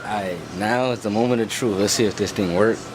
Alright, now is the moment of truth. Let's see if this thing works.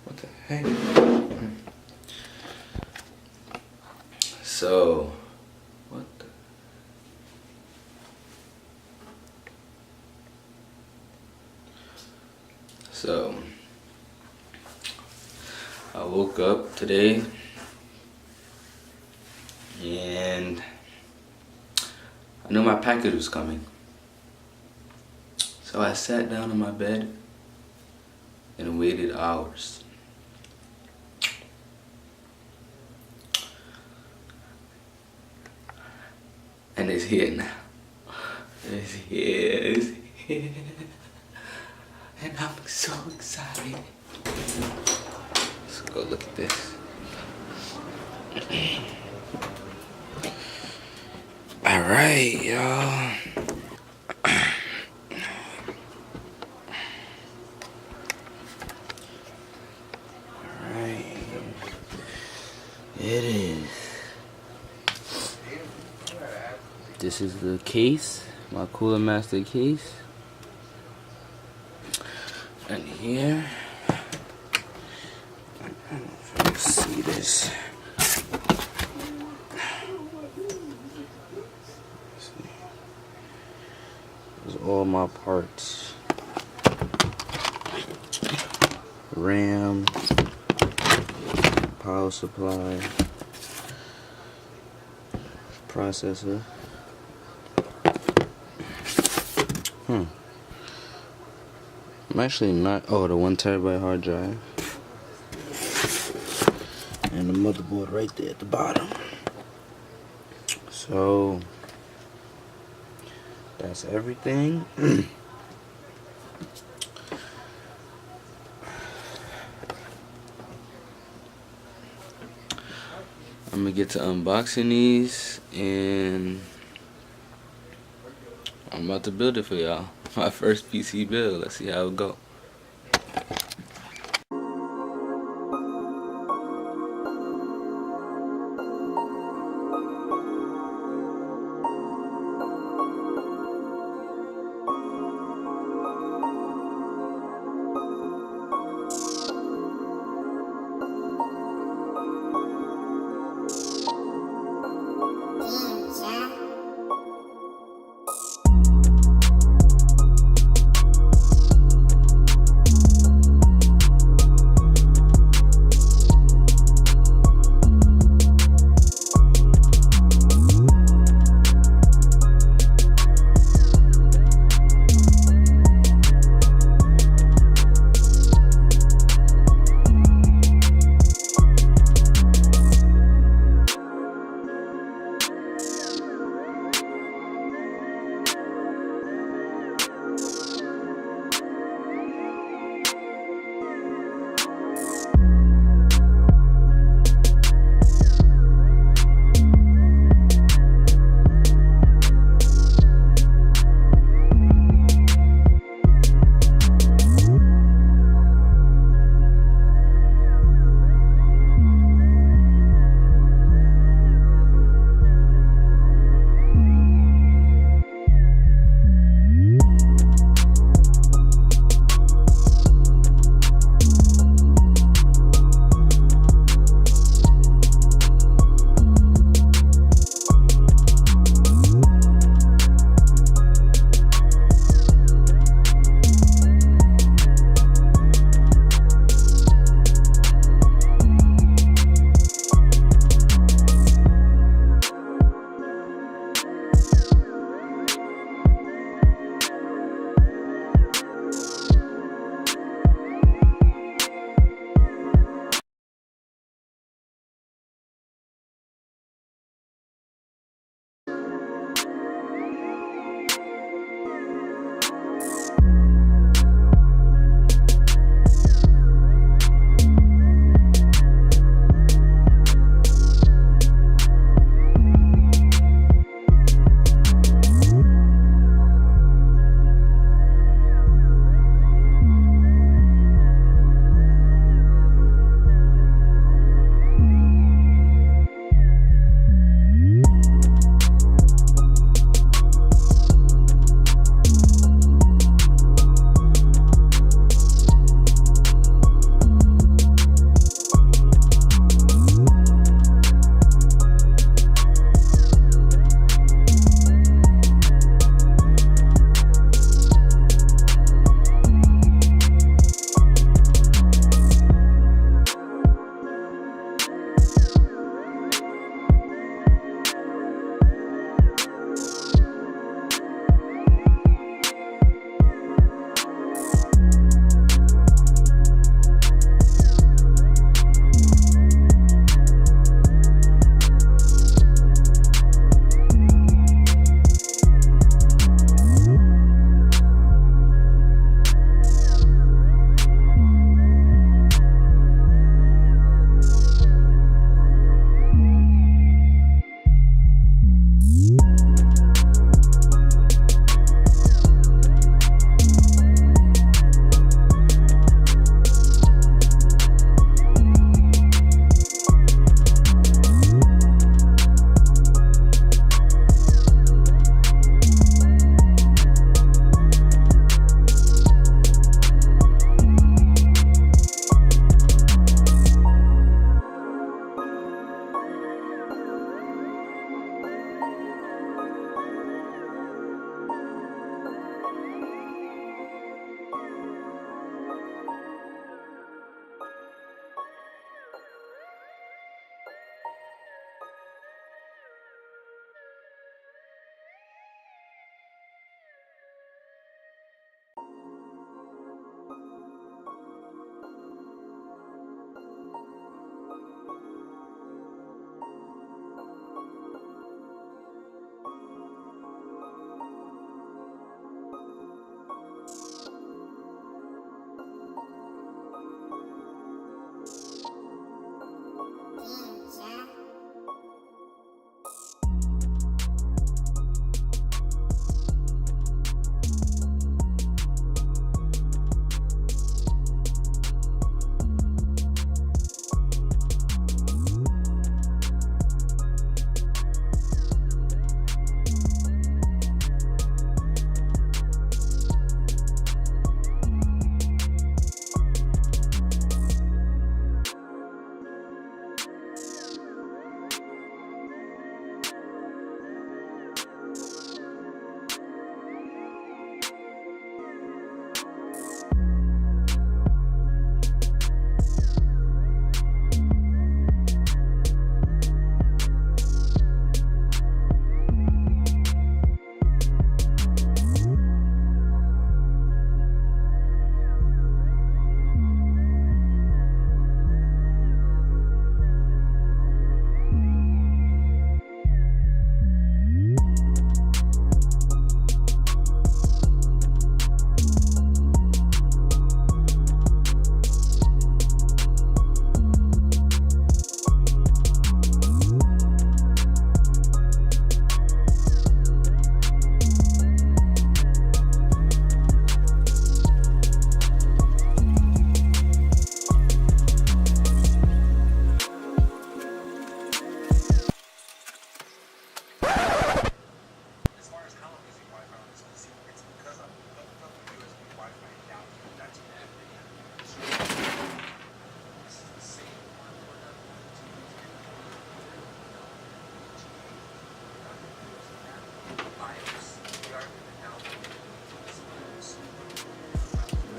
What the heck? So, what the? So, I woke up today and I knew my package was coming. So I sat down in my bed and waited hours. And it's here now. It's here. It's here. And I'm so excited. Let's go look at this. Alright, y'all. Alright. It is. This is the case, my Cooler Master case. And here, let's see this. There's all my parts. RAM, power supply, processor. I'm actually not. Oh, the 1 terabyte hard drive. And the motherboard right there at the bottom. So, that's everything. I'm gonna get to unboxing these and I'm about to build it for y'all. My first PC build. Let's see how it go.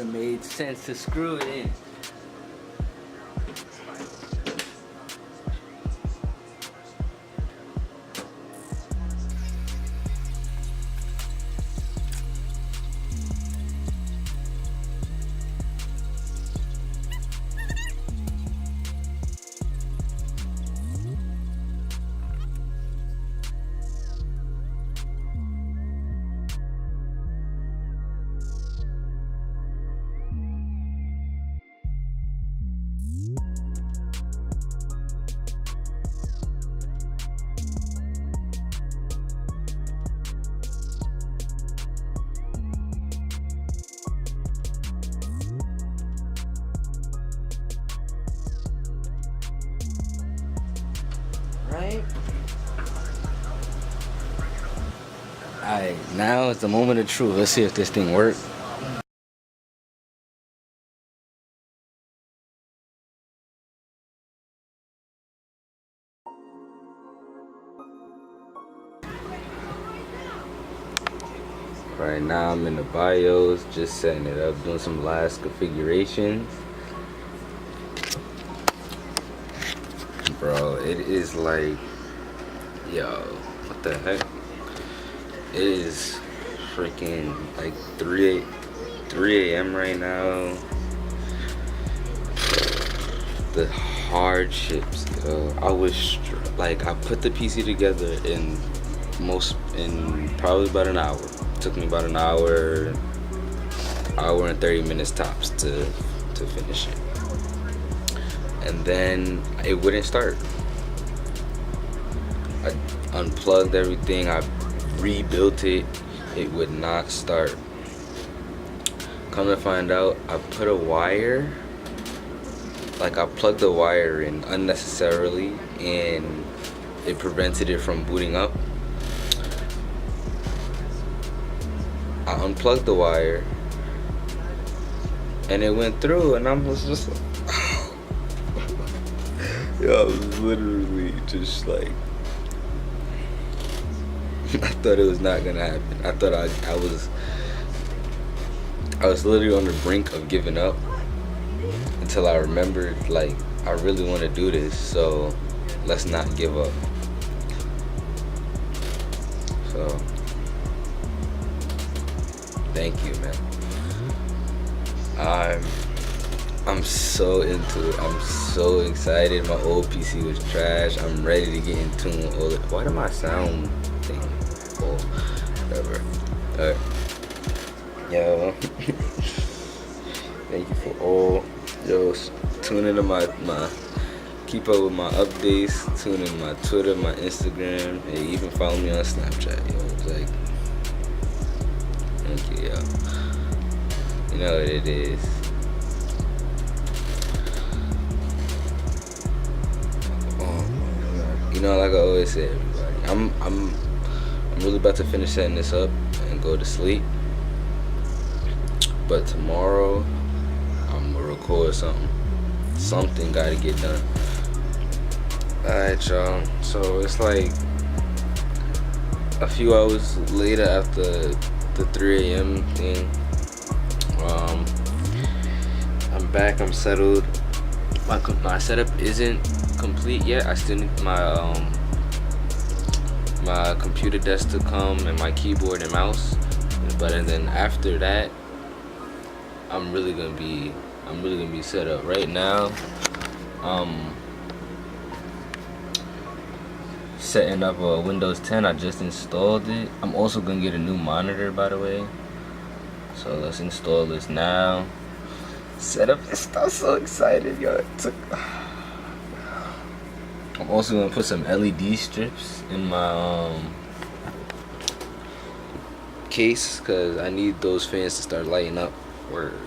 have made sense to screw it in. Right? Alright, now is the moment of truth. Let's see if this thing works. Right now I'm in the BIOS, just setting it up, doing some last configurations. Bro, it is like, yo, what the heck? It is freaking like 3 a.m. right now. The hardships, I was like, I put the PC together in probably about an hour. It took me about an hour and 30 minutes tops to finish it. And then it wouldn't start. I unplugged everything, I rebuilt it, it would not start. Come to find out, I put a wire, like I plugged the wire in unnecessarily and it prevented it from booting up. I unplugged the wire and it went through and I was just like, yo, I was literally just like, I thought it was not gonna happen. I thought I was literally on the brink of giving up until I remembered, like, I really want to do this, so let's not give up. So thank you, man. I'm so into it. I'm so excited. My old PC was trash. I'm ready to get in tune with all it. Why did my sound thing fall? Whatever. Alright. Yo. Thank you for all. Yo, tune into my keep up with my updates. Tune in my Twitter, my Instagram, and even follow me on Snapchat. Yo, it's like, thank you, yo. You know what it is. You know, like I always say, everybody, I'm really about to finish setting this up and go to sleep. But tomorrow, I'm gonna record something. Something gotta get done. Alright, y'all. So it's like a few hours later after the 3 a.m. thing. I'm back. I'm settled. My setup isn't complete yet. I still need my computer desk to come and my keyboard and mouse. But and then after that, I'm really gonna be set up. Right now, setting up a Windows 10. I just installed it. I'm also gonna get a new monitor, by the way. So let's install this now. Set up this stuff. So excited, yo. I'm also gonna put some LED strips in my case because I need those fans to start lighting up. Word.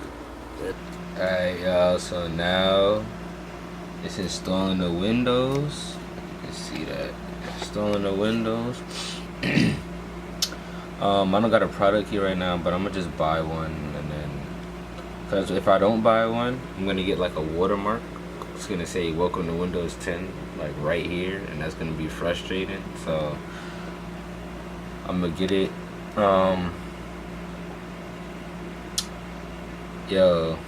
Alright, y'all. So now it's installing the Windows. Let's see that. Installing the Windows. I don't got a product here right now, but I'm gonna just buy one, and then, because if I don't buy one, I'm gonna get like a watermark. It's gonna say "Welcome to Windows 10" like right here, and that's gonna be frustrating. So I'm gonna get it. Yo.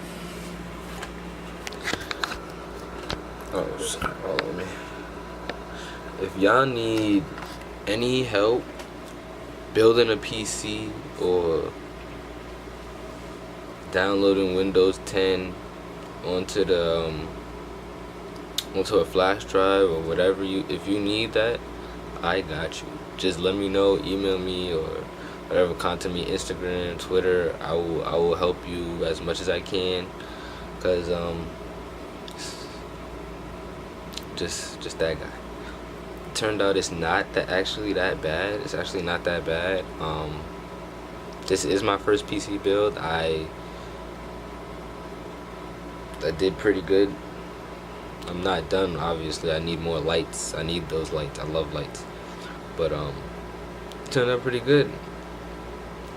Oh, hold on, man. If y'all need any help building a PC or downloading Windows 10 onto the onto a flash drive or whatever, if you need that, I got you. Just let me know, email me or whatever, contact me, Instagram, Twitter. I will help you as much as I can, cause just that guy. Turned out it's not actually that bad. It's actually not that bad. This is my first PC build. I did pretty good. I'm not done, obviously. I need more lights. I need those lights. I love lights. But turned out pretty good.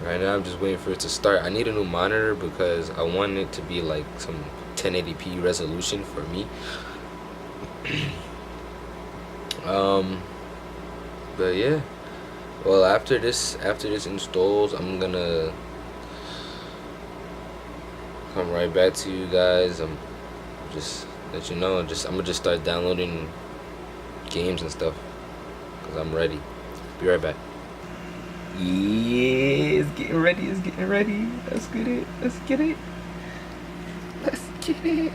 Right now I'm just waiting for it to start. I need a new monitor because I want it to be like some 1080p resolution for me. But yeah. Well, after this installs, I'm gonna come right back to you guys. I'm just let you know. I'm gonna just start downloading games and stuff because I'm ready. Be right back. Yeah, it's getting ready. It's getting ready. Let's get it. Let's get it. Let's get it.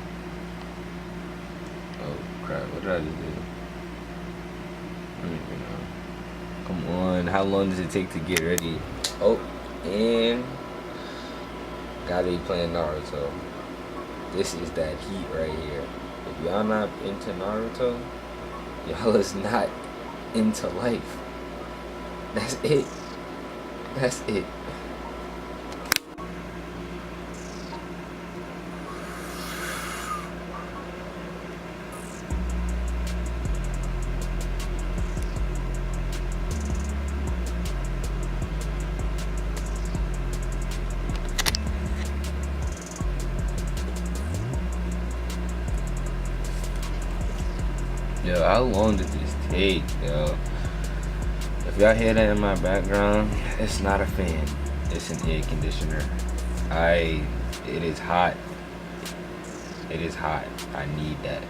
Oh crap! What did I just do? I don't even know. Come on. How long does it take to get ready? Oh, and gotta be playing Naruto. This is that heat right here. If y'all not into Naruto, y'all is not into life. That's it. That's it. Yo, how long did this take, yo? If y'all hear that in my background, it's not a fan. It's an air conditioner. It is hot. It is hot. I need that.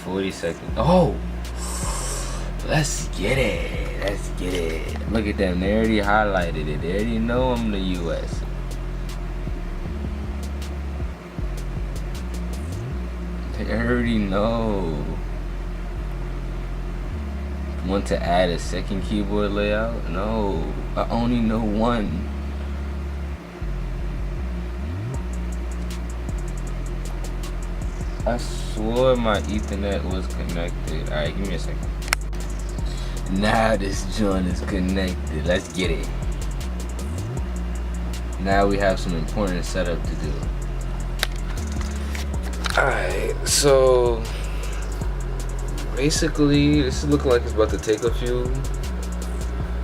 $40. Oh! Let's get it. Let's get it. Look at them. They already highlighted it. They already know I'm the US. They already know. Want to add a second keyboard layout? No, I only know one. I swore my Ethernet was connected. Alright, give me a second. Now this joint is connected. Let's get it. Now we have some important setup to do. Alright, so basically this is looking like it's about to take a few.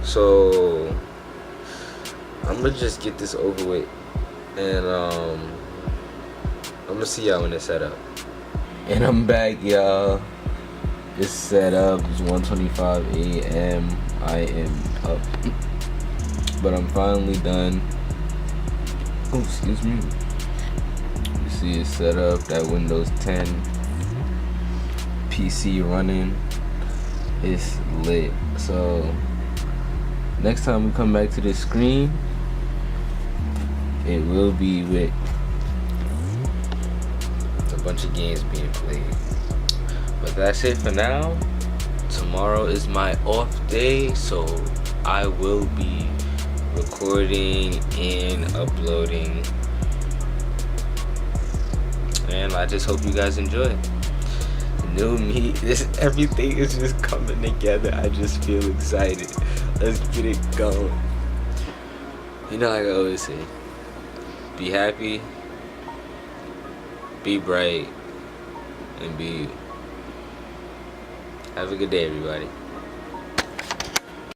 So I'm gonna just get this over with, and I'm gonna see y'all when it's set up. And I'm back, y'all. It's set up. It's 1:25 a.m. I am up, but I'm finally done. Oh, excuse me. You see it's set up. That Windows 10 PC running. It's lit. So next time we come back to this screen, it will be with a bunch of games being played. But that's it for now. Tomorrow is my off day, so I will be recording and uploading, and I just hope you guys enjoy. New me, everything is just coming together. I just feel excited. Let's get it going. You know, like I always say, be happy, be bright, and be you. Have a good day, everybody.